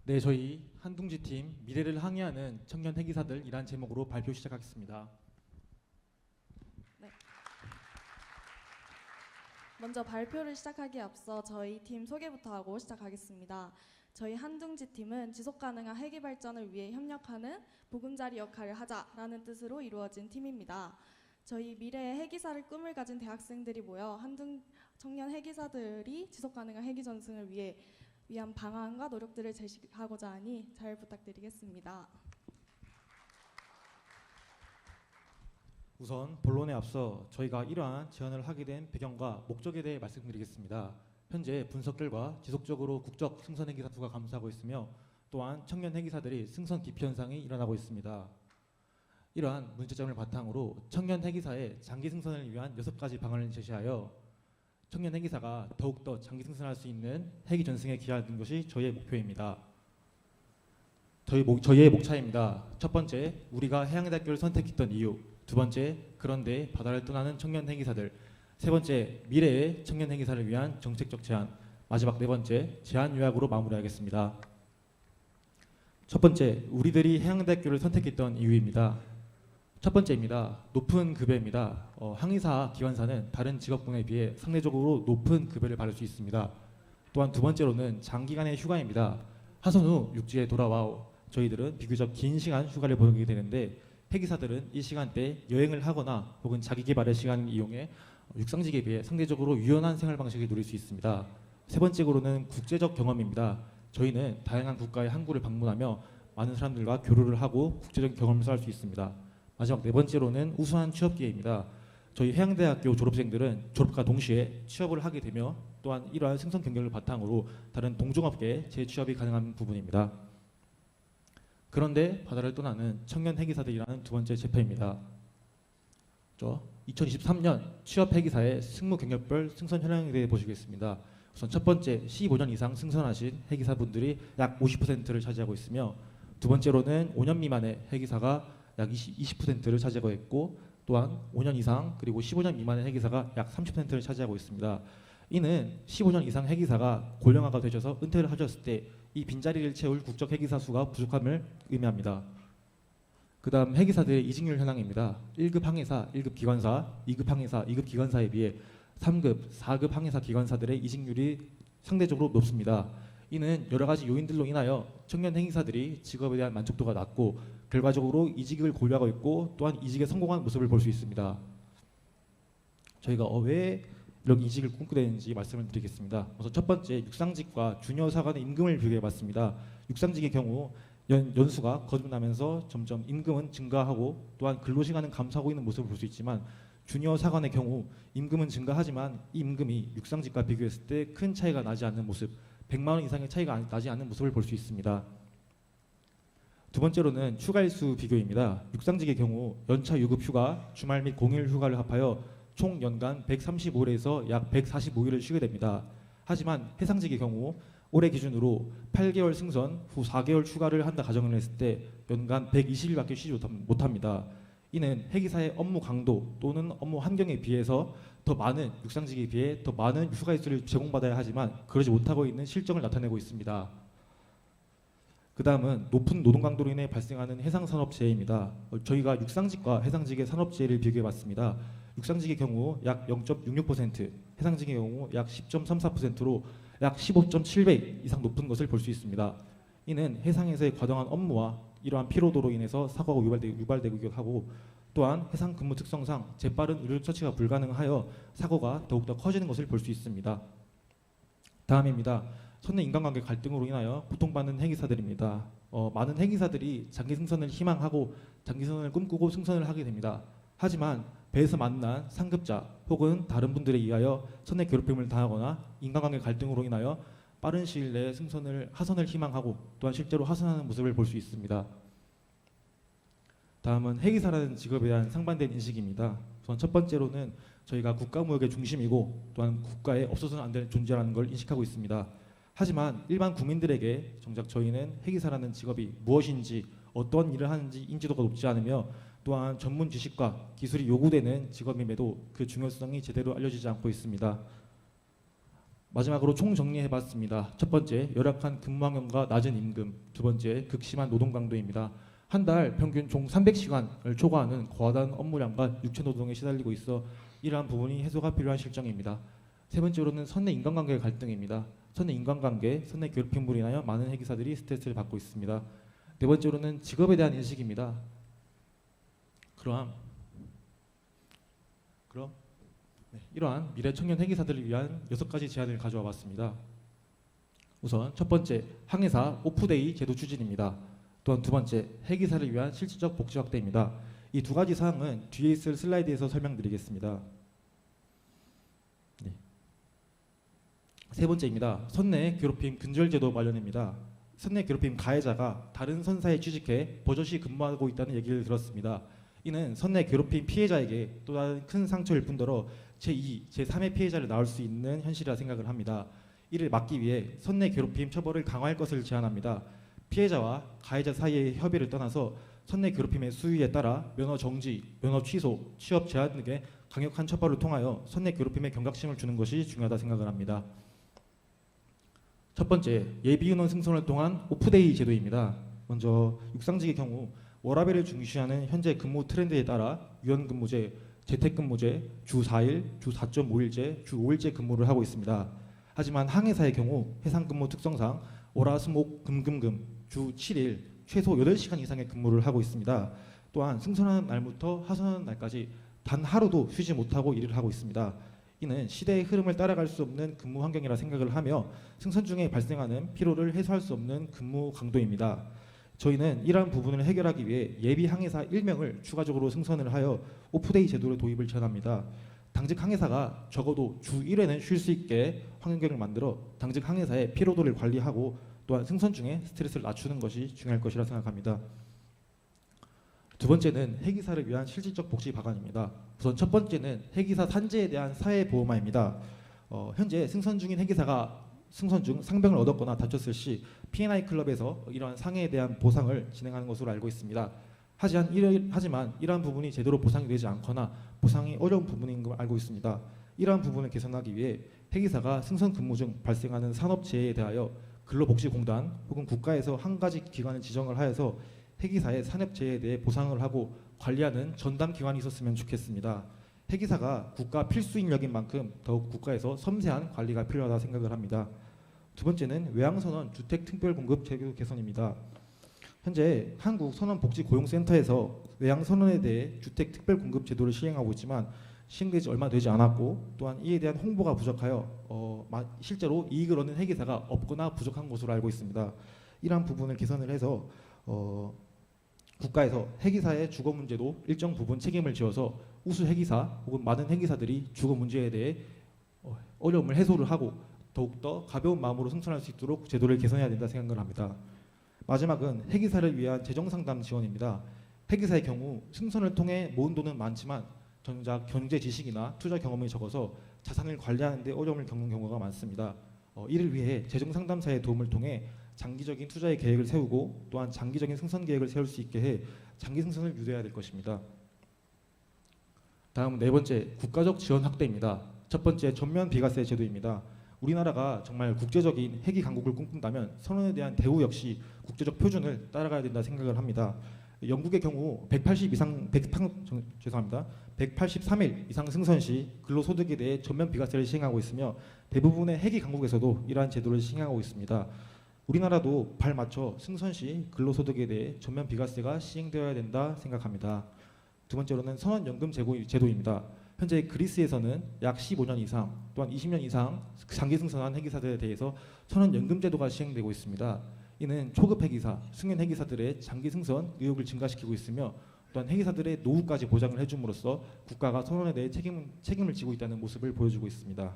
네, 저희 한둥지팀 미래를 항해하는 청년 회기사들이란 제목으로 발표 시작하겠습니다. 네. 먼저 발표를 시작하기에 앞서 저희 팀 소개부터 하고 시작하겠습니다. 저희 한둥지 팀은 지속가능한 회기 발전을 위해 협력하는 보금자리 역할을 하자라는 뜻으로 이루어진 팀입니다. 저희 미래의 회기사를 꿈을 가진 대학생들이 모여 한둥 청년 회기사들이 지속가능한 회기 전승을 위한 방안과 노력들을 제시하고자 하니 잘 부탁드리겠습니다. 우선 본론에 앞서 저희가 이러한 제안을 하게 된 배경과 목적에 대해 말씀드리겠습니다. 현재 분석 결과 지속적으로 국적 승선 회기사 수가 감소하고 있으며 또한 청년 회기사들이 승선 기피 현상이 일어나고 있습니다. 이러한 문제점을 바탕으로 청년 회기사의 장기 승선을 위한 6가지 방안을 제시하여 청년 회기사가 더욱더 장기 승선할 수 있는 회기 전승에 기여하는 것이 저희의 목표입니다. 저희의 목차입니다. 첫 번째, 우리가 해양대학교를 선택했던 이유. 두 번째, 그런데 바다를 떠나는 청년 회기사들. 세 번째, 미래의 청년 회기사를 위한 정책적 제안. 마지막 네 번째, 제안 요약으로 마무리하겠습니다. 첫 번째, 우리들이 해양대학교를 선택했던 이유입니다. 첫 번째입니다. 높은 급여입니다. 항해사 기관사는 다른 직업군에 비해 상대적으로 높은 급여를 받을 수 있습니다. 또한 두 번째로는 장기간의 휴가입니다. 하선 후 육지에 돌아와 저희들은 비교적 긴 시간 휴가를 보내게 되는데 회기사들은 이 시간대 여행을 하거나 혹은 자기 개발의 시간을 이용해 육상직에 비해 상대적으로 유연한 생활 방식을 누릴 수 있습니다. 세 번째로는 국제적 경험입니다. 저희는 다양한 국가의 항구를 방문하며 많은 사람들과 교류를 하고 국제적 경험을 쌓을 수 있습니다. 마지막 네 번째로는 우수한 취업 기회입니다. 저희 해양대학교 졸업생들은 졸업과 동시에 취업을 하게 되며 또한 이러한 승선 경력을 바탕으로 다른 동종업계에 재취업이 가능한 부분입니다. 그런데 바다를 떠나는 청년 회기사들이라는 두 번째 제표입니다. 2023년 취업 회기사의 승무 경력별 승선 현황에 대해 보시겠습니다. 우선 첫 번째 15년 이상 승선하신 회기사분들이 약 50%를 차지하고 있으며 두 번째로는 5년 미만의 회기사가 약 20%를 차지하고 있고 또한 5년 이상 그리고 15년 미만의 회기사가 약 30%를 차지하고 있습니다. 이는 15년 이상 회기사가 고령화가 되셔서 은퇴를 하셨을 때 이 빈자리를 채울 국적 회기사 수가 부족함을 의미합니다. 그 다음 회기사들의 이직률 현황입니다. 1급 항해사, 1급 기관사, 2급 항해사, 2급 기관사에 비해 3급, 4급 항해사 기관사들의 이직률이 상대적으로 높습니다. 이는 여러 가지 요인들로 인하여 청년 회기사들이 직업에 대한 만족도가 낮고 결과적으로 이직을 고려하고 있고 또한 이직에 성공한 모습을 볼 수 있습니다. 저희가 왜 이런 이직을 꿈꾸게 되는지 말씀을 드리겠습니다. 우선 첫 번째, 육상직과 주니어사 간의 임금을 비교해봤습니다. 육상직의 경우 연수가 거듭나면서 점점 임금은 증가하고 또한 근로시간은 감소하고 있는 모습을 볼 수 있지만 주니어 사관의 경우 임금은 증가하지만 이 임금이 육상직과 비교했을 때 큰 차이가 나지 않는 모습, 100만 원 이상의 차이가 나지 않는 모습을 볼 수 있습니다. 두 번째로는 휴가일수 비교입니다. 육상직의 경우 연차 유급 휴가, 주말 및 공휴일 휴가를 합하여 총 연간 135일에서 약 145일을 쉬게 됩니다. 하지만 해상직의 경우 올해 기준으로 8개월 승선 후 4개월 휴가를 한다 가정을 했을 때 연간 120일밖에 쉬지 못합니다. 이는 회기사의 업무 강도 또는 업무 환경에 비해서 더 많은 육상직에 비해 더 많은 휴가일수를 제공받아야 하지만 그러지 못하고 있는 실정을 나타내고 있습니다. 그 다음은 높은 노동 강도로 인해 발생하는 해상산업재해입니다. 저희가 육상직과 해상직의 산업재해를 비교해봤습니다. 육상직의 경우 약 0.66%, 해상직의 경우 약 10.34%로 약 15.7배 이상 높은 것을 볼 수 있습니다. 이는 해상에서의 과도한 업무와 이러한 피로도로 인해서 사고가 유발되기도 하고 또한 해상 근무 특성상 재빠른 의료 처치가 불가능하여 사고가 더욱더 커지는 것을 볼 수 있습니다. 다음입니다. 선내 인간관계 갈등으로 인하여 고통받는 회기사들입니다. 많은 회기사들이 장기 승선을 희망하고 장기 승선을 꿈꾸고 승선을 하게 됩니다. 하지만 배에서 만난 상급자 혹은 다른 분들에 의하여 선내 괴롭힘을 당하거나 인간관계 갈등으로 인하여 빠른 시일 내에 하선을 희망하고 또한 실제로 하선하는 모습을 볼 수 있습니다. 다음은 회기사라는 직업에 대한 상반된 인식입니다. 우선 첫 번째로는 저희가 국가무역의 중심이고 또한 국가에 없어서는 안 되는 존재라는 걸 인식하고 있습니다. 하지만 일반 국민들에게 정작 저희는 회기사라는 직업이 무엇인지 어떤 일을 하는지 인지도가 높지 않으며 또한 전문 지식과 기술이 요구되는 직업임에도 그 중요성이 제대로 알려지지 않고 있습니다. 마지막으로 총 정리해봤습니다. 첫 번째, 열악한 근무 환경과 낮은 임금. 두 번째, 극심한 노동 강도입니다. 한 달 평균 총 300시간을 초과하는 과다한 업무량과 육체 노동에 시달리고 있어 이러한 부분이 해소가 필요한 실정입니다. 세 번째로는 선내 인간관계 갈등입니다. 선내 인간관계, 선내 괴롭힘으로 인하여 많은 회계사들이 스트레스를 받고 있습니다. 네 번째로는 직업에 대한 인식입니다. 이러한 미래 청년 회계사들을 위한 6가지 제안을 가져와 봤습니다. 우선 첫 번째, 항해사 오프데이 제도 추진입니다. 또한 두 번째, 회계사를 위한 실질적 복지 확대입니다. 이 두 가지 사항은 뒤에 있을 슬라이드에서 설명드리겠습니다. 네. 세 번째입니다. 선내 괴롭힘 근절 제도 마련입니다. 선내 괴롭힘 가해자가 다른 선사에 취직해 버젓이 근무하고 있다는 얘기를 들었습니다. 이는 선내 괴롭힘 피해자에게 또 다른 큰 상처일 뿐더러 제2, 제3의 피해자를 낳을 수 있는 현실이라 생각을 합니다. 이를 막기 위해 선내 괴롭힘 처벌을 강화할 것을 제안합니다. 피해자와 가해자 사이의 협의를 떠나서 선내 괴롭힘의 수위에 따라 면허 정지, 면허 취소, 취업 제한 등의 강력한 처벌을 통하여 선내 괴롭힘에 경각심을 주는 것이 중요하다 생각을 합니다. 첫 번째, 예비인원 승선을 통한 오프데이 제도입니다. 먼저 육상직의 경우 워라밸을 중시하는 현재 근무 트렌드에 따라 유연근무제, 재택근무제, 주 4일, 주 4.5일제, 주 5일제 근무를 하고 있습니다. 하지만 항해사의 경우 해상근무 특성상 월화수목 금금금 주 7일 최소 8시간 이상의 근무를 하고 있습니다. 또한 승선하는 날부터 하선하는 날까지 단 하루도 쉬지 못하고 일을 하고 있습니다. 이는 시대의 흐름을 따라갈 수 없는 근무 환경이라 생각을 하며 승선 중에 발생하는 피로를 해소할 수 없는 근무 강도입니다. 저희는 이러한 부분을 해결하기 위해 예비 항해사 1명을 추가적으로 승선을 하여 오프데이 제도를 도입을 제안합니다. 당직 항해사가 적어도 주 1회는 쉴 수 있게 환경을 만들어 당직 항해사의 피로도를 관리하고 또한 승선 중에 스트레스를 낮추는 것이 중요할 것이라 생각합니다. 두 번째는 해기사를 위한 실질적 복지 방안입니다. 우선 첫 번째는 해기사 산재에 대한 사회보험화입니다. 현재 승선 중인 해기사가 승선 중 상병을 얻었거나 다쳤을 시 P&I 클럽에서 이러한 상해에 대한 보상을 진행하는 것으로 알고 있습니다. 하지만 이러한 부분이 제대로 보상이 되지 않거나 보상이 어려운 부분인 걸 알고 있습니다. 이러한 부분을 개선하기 위해 해기사가 승선 근무 중 발생하는 산업재해에 대하여 근로복지공단 혹은 국가에서 한 가지 기관을 지정을 하여서 해기사의 산업재해에 대해 보상을 하고 관리하는 전담 기관이 있었으면 좋겠습니다. 해기사가 국가 필수 인력인 만큼 더욱 국가에서 섬세한 관리가 필요하다 생각을 합니다. 두 번째는 외양선원 주택특별공급 제도 개선입니다. 현재 한국선원복지고용센터에서 외양선원에 대해 주택특별공급 제도를 시행하고 있지만 시행되지 얼마 되지 않았고 또한 이에 대한 홍보가 부족하여 실제로 이익을 얻는 해기사가 없거나 부족한 것으로 알고 있습니다. 이러한 부분을 개선을 해서 국가에서 해기사의 주거 문제도 일정 부분 책임을 지어서 우수 해기사 혹은 많은 해기사들이 주거 문제에 대해 어려움을 해소를 하고 더욱더 가벼운 마음으로 승선할 수 있도록 제도를 개선해야 된다 생각을 합니다. 마지막은 해기사를 위한 재정상담 지원입니다. 해기사의 경우 승선을 통해 모은 돈은 많지만 정작 경제 지식이나 투자 경험이 적어서 자산을 관리하는 데 어려움을 겪는 경우가 많습니다. 이를 위해 재정상담사의 도움을 통해 장기적인 투자의 계획을 세우고 또한 장기적인 승선 계획을 세울 수 있게 해 장기 승선을 유도해야 될 것입니다. 다음 네 번째, 국가적 지원 확대입니다. 첫 번째, 전면 비과세 제도입니다. 우리나라가 정말 국제적인 해기 강국을 꿈꾼다면 선원에 대한 대우 역시 국제적 표준을 따라가야 된다 생각을 합니다. 영국의 경우 183일 이상 승선 시 근로소득에 대해 전면 비과세를 시행하고 있으며 대부분의 해기 강국에서도 이러한 제도를 시행하고 있습니다. 우리나라도 발맞춰 승선 시 근로소득에 대해 전면 비과세가 시행되어야 된다 생각합니다. 두 번째로는 선원연금 제도입니다. 현재 그리스에서는 약 15년 이상 또한 20년 이상 장기 승선한 해기사들에 대해서 선원연금 제도가 시행되고 있습니다. 이는 초급 해기사, 승연 해기사들의 장기 승선 의욕을 증가시키고 있으며 또한 해기사들의 노후까지 보장을 해줌으로써 국가가 선원에 대해 책임을 지고 있다는 모습을 보여주고 있습니다.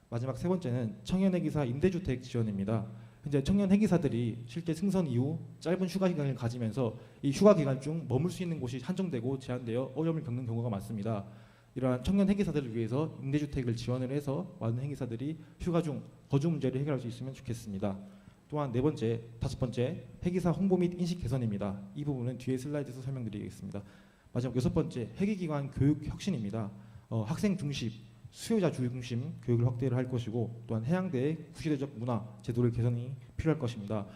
마지막 세 번째는 청년 해기사 임대주택 지원입니다. 현재 청년 해기사들이 실제 승선 이후 짧은 휴가 기간을 가지면서 이 휴가 기간 중 머물 수 있는 곳이 한정되고 제한되어 어려움을 겪는 경우가 많습니다. 이러한 청년 해기사들을 위해서 임대주택을 지원을 해서 많은 해기사들이 휴가 중 거주 문제를 해결할 수 있으면 좋겠습니다. 또한 다섯 번째, 해기사 홍보 및 인식 개선입니다. 이 부분은 뒤에 슬라이드에서 설명드리겠습니다. 마지막 여섯 번째, 해기기관 교육 혁신입니다. 학생 중심 수요자 중심 교육을 확대를 할 것이고 또한 해양대의 구시대적 문화 제도를 개선이 필요할 것입니다.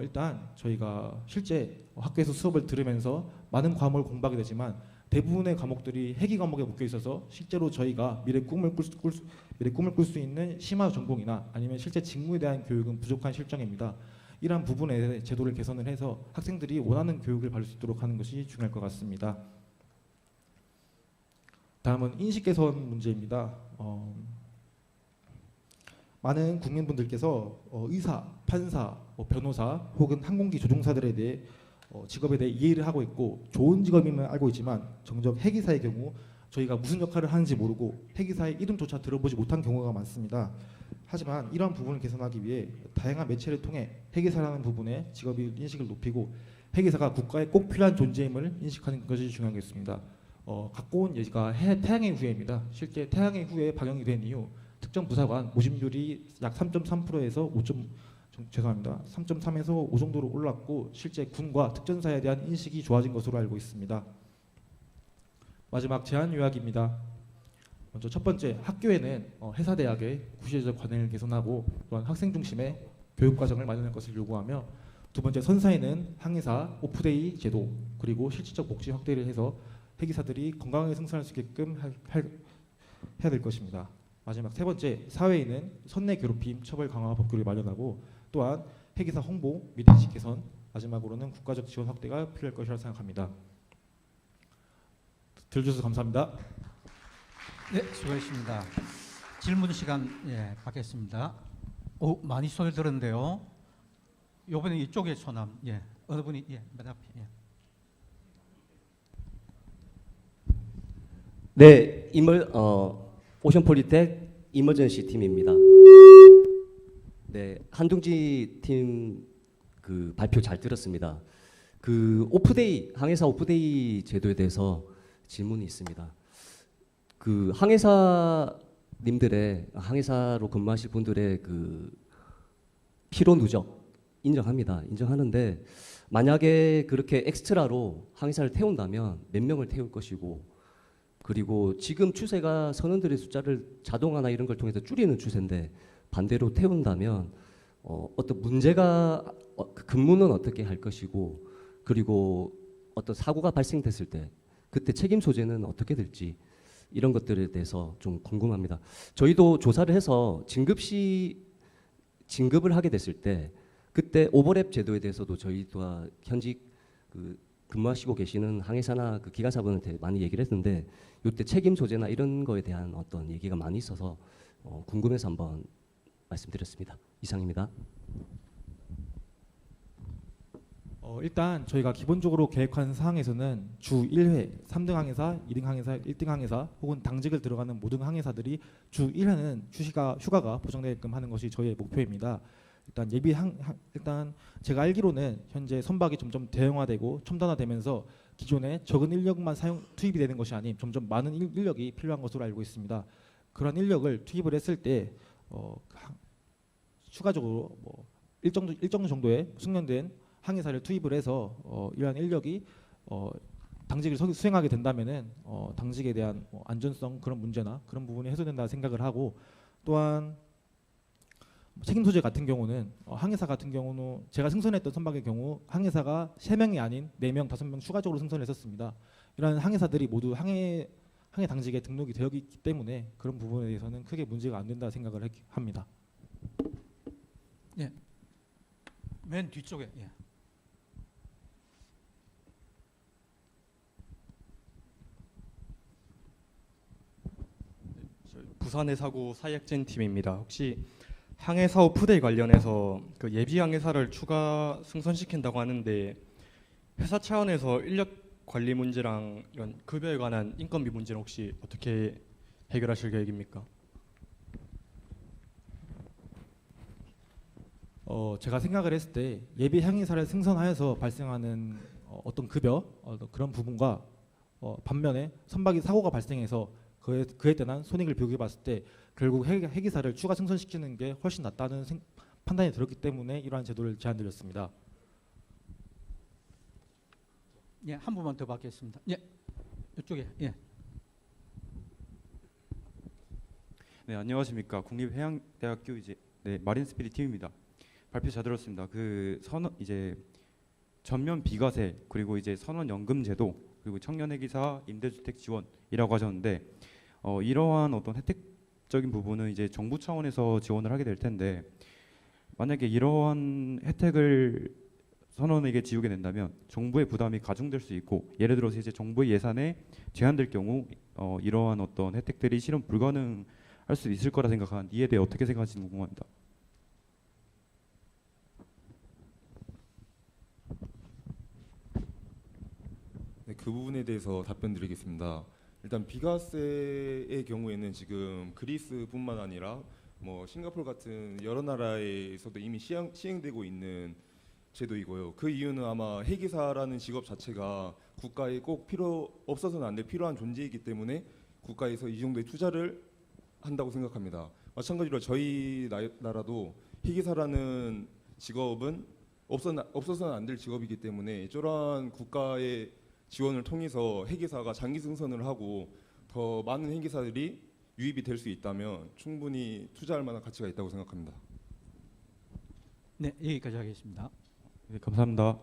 일단 저희가 실제 학교에서 수업을 들으면서 많은 과목을 공부하게 되지만 대부분의 과목들이 회계 과목에 묶여 있어서 실제로 저희가 미래 꿈을 꿀 수 있는 심화 전공이나 아니면 실제 직무에 대한 교육은 부족한 실정입니다. 이러한 부분에 제도를 개선을 해서 학생들이 원하는 교육을 받을 수 있도록 하는 것이 중요할 것 같습니다. 다음은 인식 개선 문제입니다. 많은 국민분들께서 의사, 판사, 변호사 혹은 항공기 조종사들에 대해 직업에 대해 이해를 하고 있고 좋은 직업임을 알고 있지만 정작 회계사의 경우 저희가 무슨 역할을 하는지 모르고 회계사의 이름조차 들어보지 못한 경우가 많습니다. 하지만 이러한 부분을 개선하기 위해 다양한 매체를 통해 회계사라는 부분의 직업의 인식을 높이고 회계사가 국가에 꼭 필요한 존재임을 인식하는 것이 중요하겠습니다. 갖고 온 예가 태양의 후예입니다. 실제 태양의 후예 방영이 된 이후 특정 부사관 모집률이 약 3.3%에서 3.3에서 5 정도로 올랐고 실제 군과 특전사에 대한 인식이 좋아진 것으로 알고 있습니다. 마지막 제안 요약입니다. 먼저 첫 번째, 학교에는 회사대학의 구시대적 관행을 개선하고 또한 학생 중심의 교육 과정을 마련할 것을 요구하며 두 번째, 선사에는 항해사 오프데이 제도 그리고 실질적 복지 확대를 해서 회계사들이 건강하게 생산할 수 있게끔 해야 될 것입니다. 마지막 세 번째, 사회에는 선내 괴롭힘 처벌 강화 법규를 마련하고 또한 회계사 홍보 및 인식 개선, 마지막으로는 국가적 지원 확대가 필요할 것이라고 생각합니다. 들어주셔서 감사합니다. 네, 수고하셨습니다. 질문 시간 받겠습니다. 오, 많이 소리 들었는데요. 이번에 이쪽에 소남, 어느 분이 맨 앞에. 네, 오션폴리텍 이머전시 팀입니다. 네, 한둥지 팀 그 발표 잘 들었습니다. 그 오프데이 항해사 오프데이 제도에 대해서 질문이 있습니다. 그 항해사님들의 항해사로 근무하실 분들의 그 피로 누적 인정합니다. 인정하는데 만약에 그렇게 엑스트라로 항해사를 태운다면 몇 명을 태울 것이고 그리고 지금 추세가 선원들의 숫자를 자동화나 이런 걸 통해서 줄이는 추세인데 반대로 태운다면 어떤 문제가 근무는 어떻게 할 것이고 그리고 어떤 사고가 발생됐을 때 그때 책임 소재는 어떻게 될지 이런 것들에 대해서 좀 궁금합니다. 저희도 조사를 해서 진급을 하게 됐을 때 그때 오버랩 제도에 대해서도 저희도 현직 근무하시고 계시는 항해사나 그 기관사분한테 많이 얘기를 했는데 이때 책임 소재나 이런 거에 대한 어떤 얘기가 많이 있어서 궁금해서 한번 말씀드렸습니다. 이상입니다. 일단 저희가 기본적으로 계획한 사항에서는 주 1회 3등 항해사, 2등 항해사, 1등 항해사 혹은 당직을 들어가는 모든 항해사들이 주 1회는 휴가가 보장되게끔 하는 것이 저희의 목표입니다. 일단 제가 알기로는 현재 선박이 점점 대형화되고 첨단화되면서 기존에 적은 인력만 투입이 되는 것이 아닌 점점 많은 인력이 필요한 것으로 알고 있습니다. 그런 인력을 투입을 했을 때 추가적으로 일정 정도의 숙련된 항해사를 투입을 해서 이러한 인력이 당직을 수행하게 된다면은 당직에 대한 안전성 그런 문제나 그런 부분이 해소된다 생각을 하고 또한 책임 소재 같은 경우는 항해사 같은 경우는 제가 승선했던 선박의 경우 항해사가 3명이 아닌 4명, 5명 추가적으로 승선했었습니다. 이러한 항해사들이 모두 항해 당직에 등록이 되어 있기 때문에 그런 부분에 대해서는 크게 문제가 안 된다 생각을 합니다. 맨 뒤쪽에. 부산해 사고 사역진 팀입니다. 혹시 항해사 오프데이 관련해서 그 예비 항해사를 추가 승선시킨다고 하는데 회사 차원에서 인력 관리 문제랑 이런 급여에 관한 인건비 문제는 혹시 어떻게 해결하실 계획입니까? 제가 생각을 했을 때 예비 항해사를 승선하여서 발생하는 어떤 급여 그런 부분과 반면에 선박이 사고가 발생해서 그에 대한 손익을 비교해봤을 때 결국 회계사를 추가 승선시키는 게 훨씬 낫다는 판단이 들었기 때문에 이러한 제도를 제안드렸습니다. 한 분만 더 받겠습니다. 이쪽에. 네, 안녕하십니까. 국립해양대학교 마린스피릿 팀입니다. 발표 잘 들었습니다. 그 선언 전면 비과세 그리고 선원연금제도 그리고 청년회기사 임대주택 지원이라고 하셨는데 이러한 어떤 혜택적인 부분은 이제 정부 차원에서 지원을 하게 될 텐데 만약에 이러한 혜택을 선원에게 지우게 된다면 정부의 부담이 가중될 수 있고 예를 들어서 이제 정부의 예산에 제한될 경우 이러한 어떤 혜택들이 실현 불가능할 수 있을 거라 생각하는 이에 대해 어떻게 생각하시는지 궁금합니다. 네, 그 부분에 대해서 답변드리겠습니다. 일단 비과세의 경우에는 지금 그리스뿐만 아니라 뭐 싱가포르 같은 여러 나라에서도 이미 시행되고 있는 제도이고요. 그 이유는 아마 해기사라는 직업 자체가 국가에 꼭 없어서는 안 될 필요한 존재이기 때문에 국가에서 이 정도의 투자를 한다고 생각합니다. 마찬가지로 저희 나라도 해기사라는 직업은 없어서는 안 될 직업이기 때문에 이러한 국가의 지원을 통해서 해기사가 장기 승선을 하고 더 많은 해기사들이 유입이 될 수 있다면 충분히 투자할 만한 가치가 있다고 생각합니다. 네, 여기까지 하겠습니다. 네, 감사합니다.